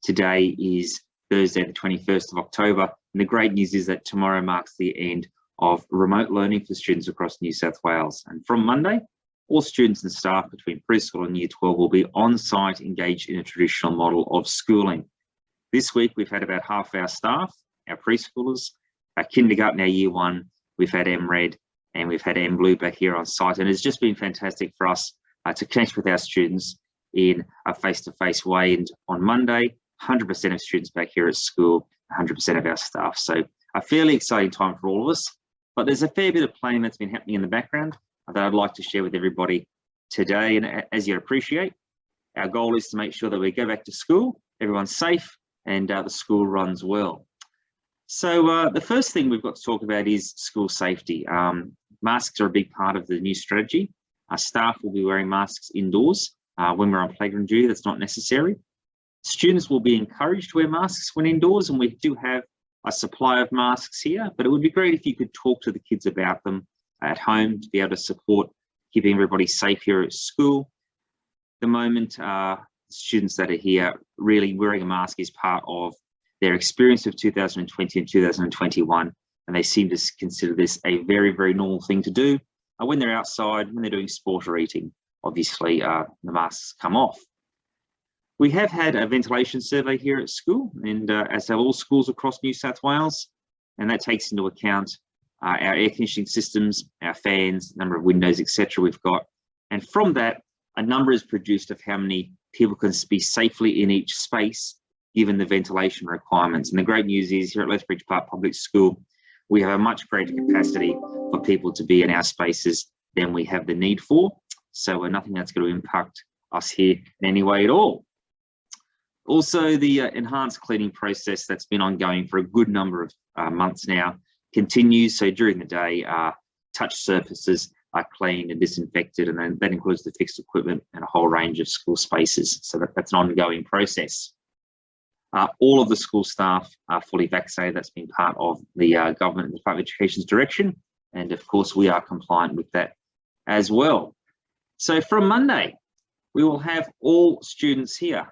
Today is Thursday, the 21st of October, and the great news is that tomorrow marks the end of remote learning for students across New South Wales. And from Monday, all students and staff between preschool and year 12 will be on-site, engaged in a traditional model of schooling. This week, we've had about half our staff, our preschoolers, our kindergarten, our year 1, we've had MRED, and we've had MBlue back here on site. And it's just been fantastic for us to connect with our students in a face-to-face way. And on Monday, 100% of students back here at school, 100% of our staff. So a fairly exciting time for all of us. But there's a fair bit of planning that's been happening in the background that I'd like to share with everybody today. And as you appreciate, our goal is to make sure that we go back to school, everyone's safe, and the school runs well. So the first thing we've got to talk about is school safety. Masks are a big part of the new strategy. Our staff will be wearing masks indoors. When we're on playground duty, that's not necessary. Students will be encouraged to wear masks when indoors, and we do have a supply of masks here, but it would be great if you could talk to the kids about them at home to be able to support keeping everybody safe here at school. At the moment, students that are here, really wearing a mask is part of their experience of 2020 and 2021, and they seem to consider this a very, very normal thing to do. When they're outside, when they're doing sport or eating, obviously the masks come off. We have had a ventilation survey here at school, and as have all schools across New South Wales, and that takes into account our air conditioning systems, our fans, number of windows, etc. we've got. And from that, a number is produced of how many people can be safely in each space, given the ventilation requirements. And the great news is here at Lethbridge Park Public School, we have a much greater capacity for people to be in our spaces than we have the need for. So nothing that's going to impact us here in any way at all. Also, the enhanced cleaning process that's been ongoing for a good number of months now continues. So during the day, touch surfaces are cleaned and disinfected, and then that includes the fixed equipment and a whole range of school spaces. So that's an ongoing process. All of the school staff are fully vaccinated. That's been part of the government and the Department of Education's direction. And of course, we are compliant with that as well. So from Monday, we will have all students here.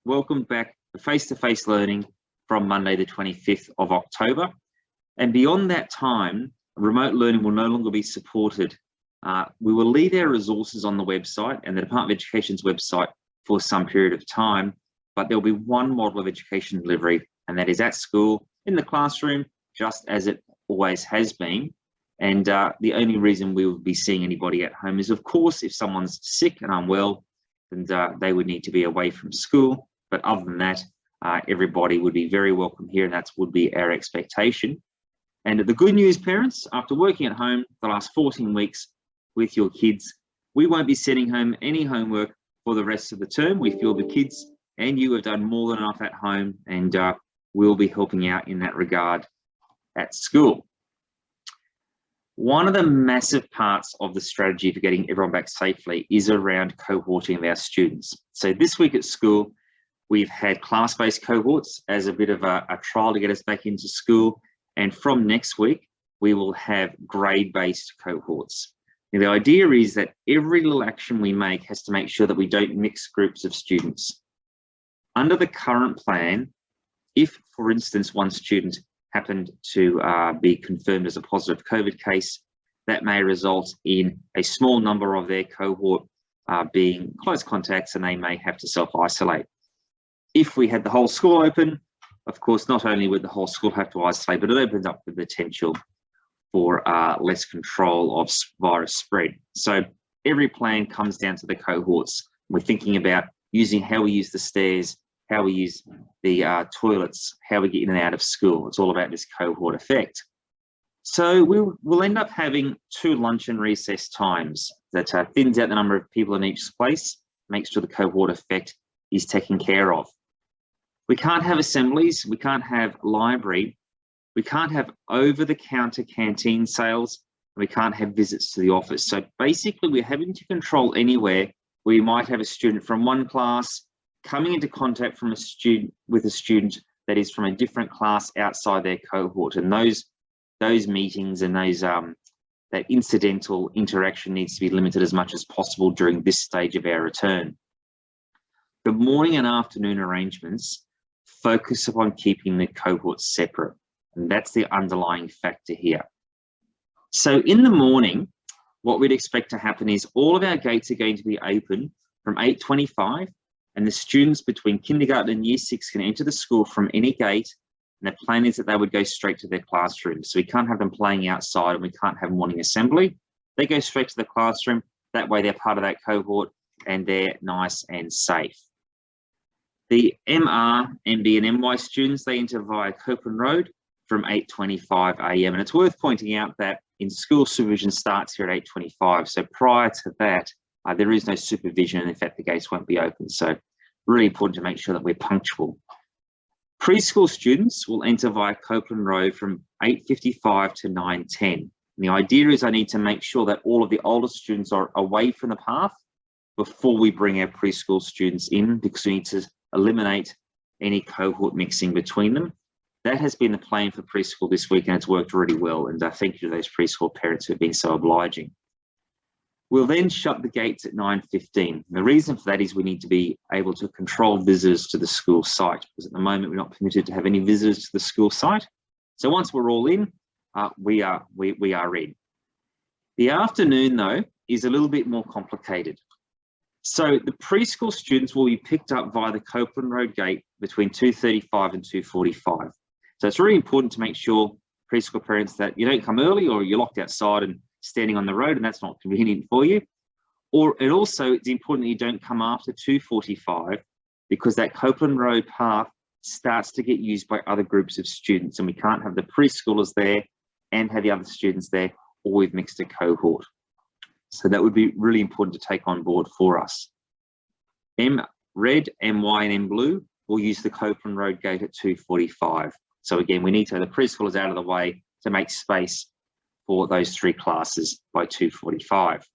Welcome back to face-to-face learning from Monday, the 25th of October. And beyond that time, remote learning will no longer be supported. We will leave our resources on the website and the Department of Education's website for some period of time, but there'll be one model of education delivery, and that is at school, in the classroom, just as it always has been. And the only reason we will be seeing anybody at home is, of course, if someone's sick and unwell, then they would need to be away from school. But other than that, everybody would be very welcome here, and that would be our expectation. And the good news, parents, after working at home the last 14 weeks with your kids, we won't be sending home any homework for the rest of the term. We feel the kids and you have done more than enough at home, and we'll be helping out in that regard at school. One of the massive parts of the strategy for getting everyone back safely is around cohorting of our students. So this week at school, we've had class-based cohorts as a bit of a trial to get us back into school. And from next week, we will have grade-based cohorts. Now, the idea is that every little action we make has to make sure that we don't mix groups of students. Under the current plan, if, for instance, one student happened to be confirmed as a positive COVID case, that may result in a small number of their cohort being close contacts, and they may have to self-isolate. If we had the whole school open, of course, not only would the whole school have to isolate, but it opens up the potential for less control of virus spread. So every plan comes down to the cohorts. We're thinking about using how we use the stairs, how we use the toilets, how we get in and out of school. It's all about this cohort effect. So we'll end up having 2 lunch and recess times that thins out the number of people in each place, makes sure the cohort effect is taken care of. We can't have assemblies, we can't have library, we can't have over-the-counter canteen sales, and we can't have visits to the office. So basically, we're having to control anywhere where you might have a student from one class coming into contact from with a student that is from a different class outside their cohort, and those meetings and those that incidental interaction needs to be limited as much as possible during this stage of our return. The morning and afternoon arrangements focus upon keeping the cohorts separate. And that's the underlying factor here. So in the morning, what we'd expect to happen is all of our gates are going to be open from 8:25, and the students between kindergarten and year 6 can enter the school from any gate, and the plan is that they would go straight to their classroom. So we can't have them playing outside, and we can't have morning assembly. They go straight to the classroom. That way they're part of that cohort and they're nice and safe. The MR, MD and MY students, they enter via Copeland Road from 8:25 a.m. And it's worth pointing out that in school supervision starts here at 8:25. So prior to that, there is no supervision. In fact, the gates won't be open. So really important to make sure that we're punctual. Preschool students will enter via Copeland Road from 8:55 to 9:10. And the idea is I need to make sure that all of the older students are away from the path before we bring our preschool students in, because we need to eliminate any cohort mixing between them. That has been the plan for preschool this week, and it's worked really well. And thank you to those preschool parents who have been so obliging. We'll then shut the gates at 9:15. The reason for that is we need to be able to control visitors to the school site, because at the moment we're not permitted to have any visitors to the school site. So once we're all in, we are in. The afternoon, though, is a little bit more complicated. So the preschool students will be picked up via the Copeland Road gate between 2:35 and 2:45. So it's really important to make sure, preschool parents, that you don't come early or you're locked outside and standing on the road and that's not convenient for you. And also it's important that you don't come after 2:45, because that Copeland Road path starts to get used by other groups of students, and we can't have the preschoolers there and have the other students there, or we've mixed a cohort. So that would be really important to take on board for us. M red, MY and M blue will use the Copeland Road gate at 2:45. So again, we need to have the preschoolers out of the way to make space for those 3 classes by 2:45.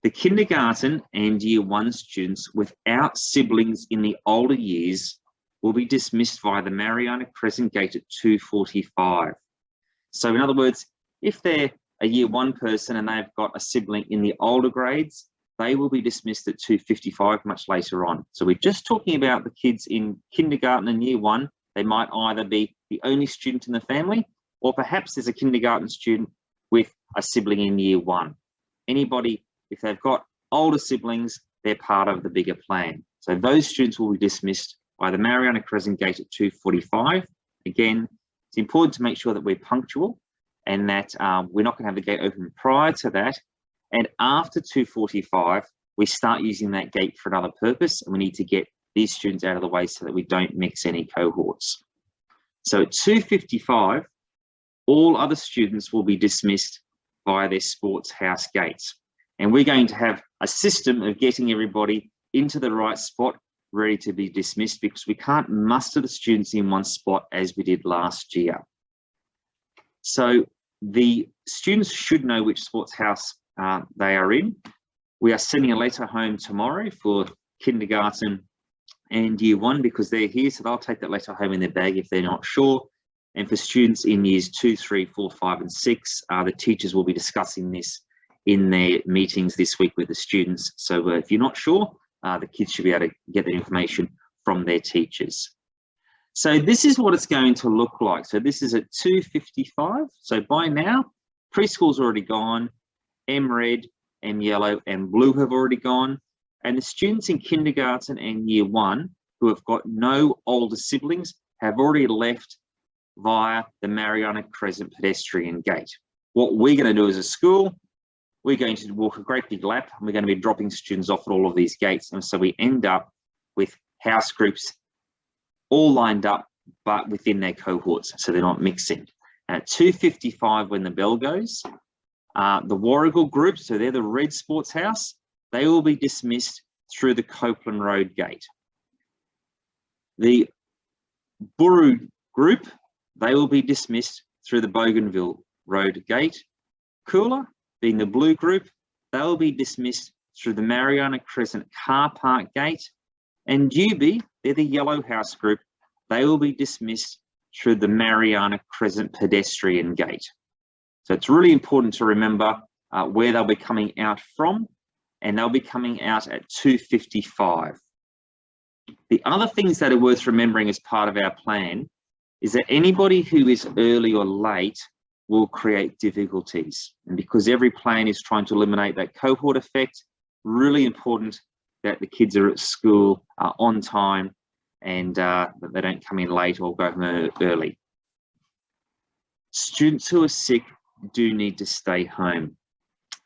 The kindergarten and year 1 students without siblings in the older years will be dismissed via the Mariana Crescent gate at 2:45. So in other words, if they're a year 1 person and they've got a sibling in the older grades, they will be dismissed at 2:55 much later on. So we're just talking about the kids in kindergarten and year 1. They might either be the only student in the family, or perhaps there's a kindergarten student with a sibling in year 1. Anybody, if they've got older siblings, they're part of the bigger plan. So those students will be dismissed by the Mariana Crescent gate at 2:45. Again, it's important to make sure that we're punctual and that we're not going to have the gate open prior to that. And after 2:45, we start using that gate for another purpose, and we need to get these students out of the way so that we don't mix any cohorts. So at 2:55, all other students will be dismissed via their sports house gates. And we're going to have a system of getting everybody into the right spot, ready to be dismissed, because we can't muster the students in one spot as we did last year. So the students should know which sports house they are in. We are sending a letter home tomorrow for kindergarten and year 1, because they're here, so they'll take that letter home in their bag if they're not sure. And for students in years 2, 3, 4, 5 and 6, the teachers will be discussing this in their meetings this week with the students. So if you're not sure, the kids should be able to get that information from their teachers. So this is what it's going to look like. So this is at 2:55. So by now, preschool's already gone, M red, M yellow, and blue have already gone. And the students in kindergarten and year 1 who have got no older siblings have already left via the Mariana Crescent pedestrian gate. What we're going to do as a school, we're going to walk a great big lap, and we're going to be dropping students off at all of these gates. And so we end up with house groups all lined up, but within their cohorts, so they're not mixing. And at 2:55, when the bell goes, the Warrigal group, so they're the red sports house, they will be dismissed through the Copeland Road gate. The Buru group, they will be dismissed through the Bougainville Road gate. Cooler, being the blue group, they will be dismissed through the Mariana Crescent car park gate. And Newbie, they're the yellow house group, they will be dismissed through the Mariana Crescent pedestrian gate. So it's really important to remember where they'll be coming out from, and they'll be coming out at 2:55. The other things that are worth remembering as part of our plan is that anybody who is early or late will create difficulties. And because every plan is trying to eliminate that cohort effect, really important that the kids are at school on time and that they don't come in late or go home early. Students who are sick do need to stay home.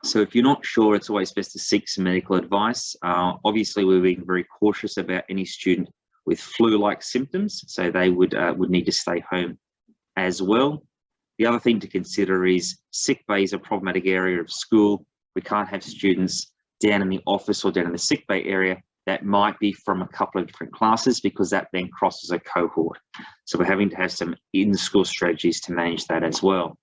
So if you're not sure, it's always best to seek some medical advice. Obviously, we're being very cautious about any student with flu-like symptoms, so they would need to stay home as well. The other thing to consider is sick bay is a problematic area of school. We can't have students down in the office or down in the sick bay area that might be from a couple of different classes, because that then crosses a cohort. So we're having to have some in-school strategies to manage that as well.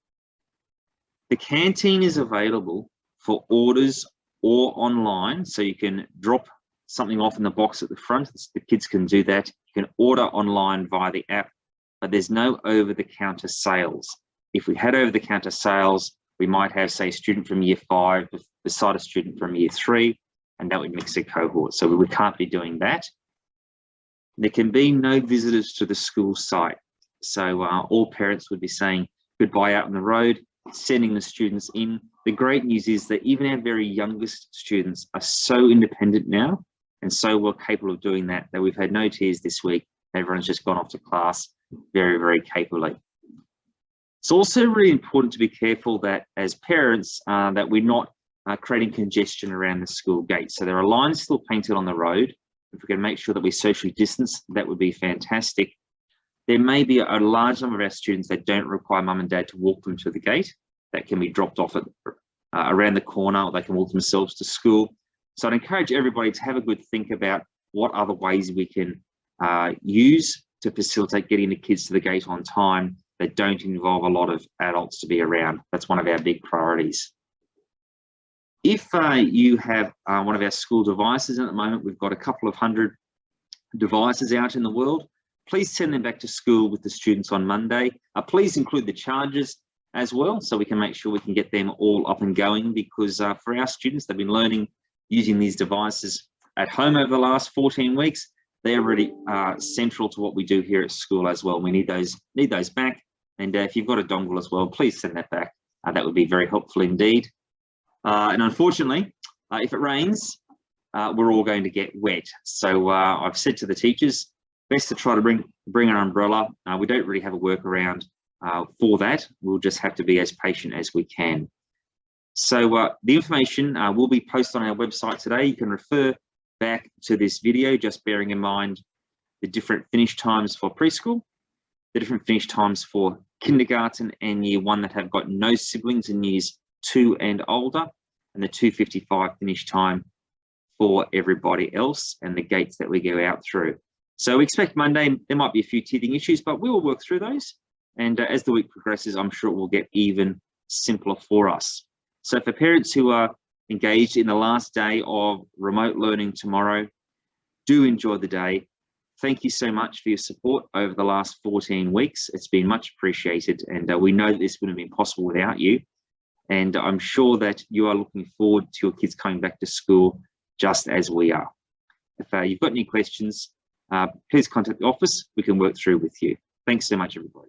The canteen is available for orders or online, so you can drop something off in the box at the front. The kids can do that. You can order online via the app, but there's no over-the-counter sales. If we had over-the-counter sales, we might have, say, a student from year 5 beside a student from year 3, and that would mix a cohort. So we can't be doing that. There can be no visitors to the school site. So all parents would be saying goodbye out on the road, sending the students in. The great news is that even our very youngest students are so independent now and so well capable of doing that, that we've had no tears this week. Everyone's just gone off to class very, very capably. It's also really important to be careful that as parents, that we're not creating congestion around the school gate. So there are lines still painted on the road. If we can make sure that we socially distance, that would be fantastic. There may be a large number of our students that don't require mum and dad to walk them to the gate. That can be dropped off at, around the corner, or they can walk themselves to school. So I'd encourage everybody to have a good think about what other ways we can use to facilitate getting the kids to the gate on time that don't involve a lot of adults to be around. That's one of our big priorities. If you have one of our school devices, at the moment we've got a couple of hundred devices out in the world, please send them back to school with the students on Monday. Please include the chargers as well, so we can make sure we can get them all up and going, because for our students, they've been learning using these devices at home over the last 14 weeks. They're really central to what we do here at school as well. We need those back. And if you've got a dongle as well, please send that back. That would be very helpful indeed. And unfortunately, if it rains, we're all going to get wet. So I've said to the teachers, best to try to bring an umbrella. We don't really have a workaround for that. We'll just have to be as patient as we can. So the information will be posted on our website today. You can refer back to this video, just bearing in mind the different finish times for preschool, the different finish times for kindergarten and year 1 that have got no siblings in years 2 and older, and the 2:55 finish time for everybody else, and the gates that we go out through. So we expect Monday there might be a few teething issues, but we will work through those. And as the week progresses, I'm sure it will get even simpler for us. So for parents who are engaged in the last day of remote learning tomorrow, do enjoy the day. Thank you so much for your support over the last 14 weeks. It's been much appreciated, and we know that this wouldn't have been possible without you. And I'm sure that you are looking forward to your kids coming back to school just as we are. If you've got any questions, please contact the office. We can work through with you. Thanks so much, everybody.